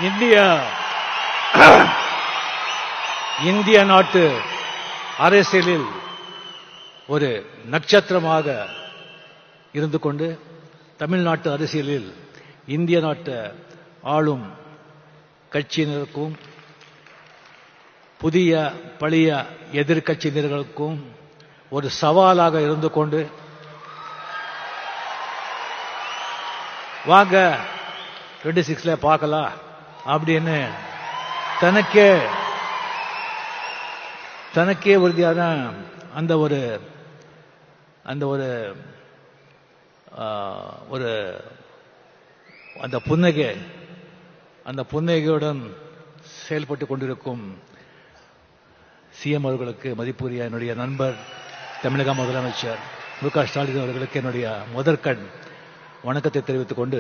இந்திய நாட்டு அரசியலில் ஒரு நட்சத்திரமாக இருந்து கொண்டு தமிழ்நாட்டு அரசியலில் இந்திய நாட்டு ஆளும் கட்சியினருக்கும் புதிய பழைய எதிர்கட்சியினர்களுக்கும் ஒரு சவாலாக இருந்து கொண்டு வாங்க 26ல பார்க்கலாம் அப்படின்னு தனக்கே உறுதியான அந்த புன்னகையுடன் செயல்பட்டு கொண்டிருக்கும் சிஎம் அவர்களுக்கு மதிப்புரிய என்னுடைய நண்பர் தமிழக முதலமைச்சர் மு.க. ஸ்டாலின் அவர்களுக்கு என்னுடைய முதற்கண் வணக்கத்தை தெரிவித்துக் கொண்டு,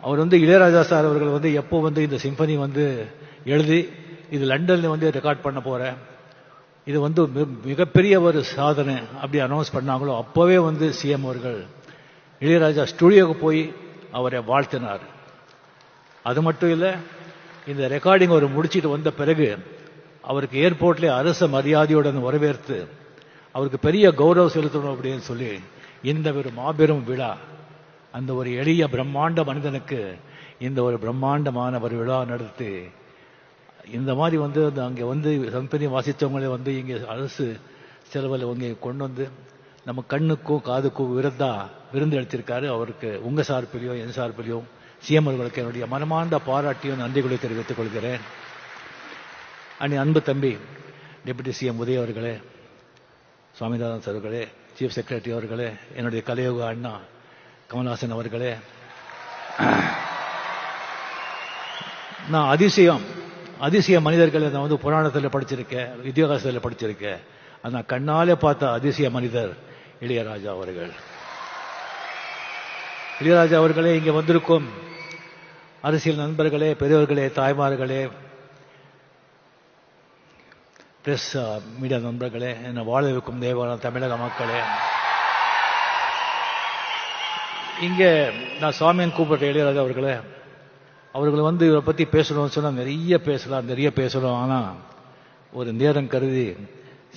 அவர் இளையராஜா சார் அவர்கள் எப்போ இந்த சிம்பனி எழுதி இது லண்டன்ல ரெக்கார்ட் பண்ண போறேன், இது மிகப்பெரிய ஒரு சாதனை அப்படி அனௌன்ஸ் பண்ணாங்களோ அப்பவே சிஎம் அவர்கள் இளையராஜா ஸ்டுடியோக்கு போய் அவரை வாழ்த்தினார். அது மட்டும் இல்ல, இந்த ரெக்கார்டிங் அவர் முடிச்சிட்டு வந்த பிறகு அவருக்கு ஏர்போர்ட்ல அரச மரியாதையுடன் வரவேற்று அவருக்கு பெரிய கௌரவம் செலுத்தணும் அப்படின்னு சொல்லி இந்த ஒரு மாபெரும் விழா, அந்த ஒரு எளிய பிரம்மாண்ட மனிதனுக்கு இந்த ஒரு பிரம்மாண்டமான ஒரு விழா நடத்தி இந்த மாதிரி அங்கே கம்பெனி வாசித்தவங்களே இங்கே அரசு செலவில் கொண்டு நம்ம கண்ணுக்கும் காதுக்கும் விருந்து அளித்திருக்காரு. அவருக்கு உங்க சார்பிலையும் என் சார்பிலையும் சிஎம் அவர்களுக்கு என்னுடைய மனமார்ந்த பாராட்டியும் நன்றிகளை தெரிவித்துக் கொள்கிறேன். அன்பு தம்பி டெபுட்டி சிஎம் உதய அவர்களே, சுவாமிநாதன் அவர்களே, சீஃப் செக்ரட்டரி அவர்களே, என்னுடைய கலையுக அண்ணா கமல்ஹாசன் அவர்களே, நான் அதிசய மனிதர்களை நான் புராணத்தில் படிச்சிருக்கேன், இதிகாசத்தில் படிச்சிருக்கேன். நான் கண்ணாலே பார்த்த அதிசய மனிதர் இளையராஜா அவர்கள். இளையராஜா அவர்களே, இங்க வந்திருக்கும் அரசியல் நண்பர்களே, பெரியவர்களே, தாய்மார்களே, பிரஸ் மீடியா நண்பர்களே, என்னை வாழ வைக்கும் தேவான தமிழக மக்களே, இங்க நான் சுவாமியின் கூப்பிட்ட இளையராஜா அவர்களை இவரை பத்தி பேசணும்னு சொன்னா நிறைய பேசலாம். ஆனா ஒரு நேரம் கருதி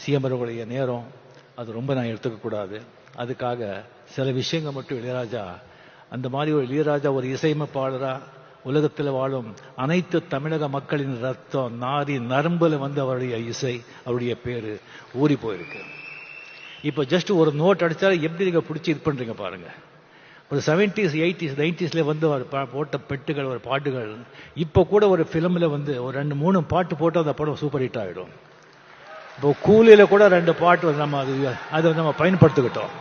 சிஎம் அவர்களுடைய நேரம் அது ரொம்ப நான் எடுத்துக்க கூடாது. அதுக்காக சில விஷயங்கள் மட்டும் இளையராஜா, அந்த மாதிரி ஒரு இளையராஜா ஒரு இசையமைப்பாளரா உலகத்தில் வாழும் அனைத்து தமிழக மக்களின் ரத்தம் நாரி நரம்புல அவருடைய இசை, அவருடைய பேரு ஊறி போயிருக்கு. இப்ப ஜஸ்ட் ஒரு நோட் அடிச்சாலும் எப்படி நீங்க பிடிச்சி இது பண்றீங்க பாருங்க. ஒரு 70s 80s 90sல அவர் போட்ட பெட்டுகள், ஒரு பாட்டுகள் இப்ப கூட ஒரு பிலிம்ல ஒரு 2-3 பாட்டு போட்டு அந்த படம் சூப்பர் ஹிட் ஆயிடும். இப்போ கூலியில கூட 2 பாட்டு நம்ம அதை நம்ம பயன்படுத்திக்கிட்டோம்.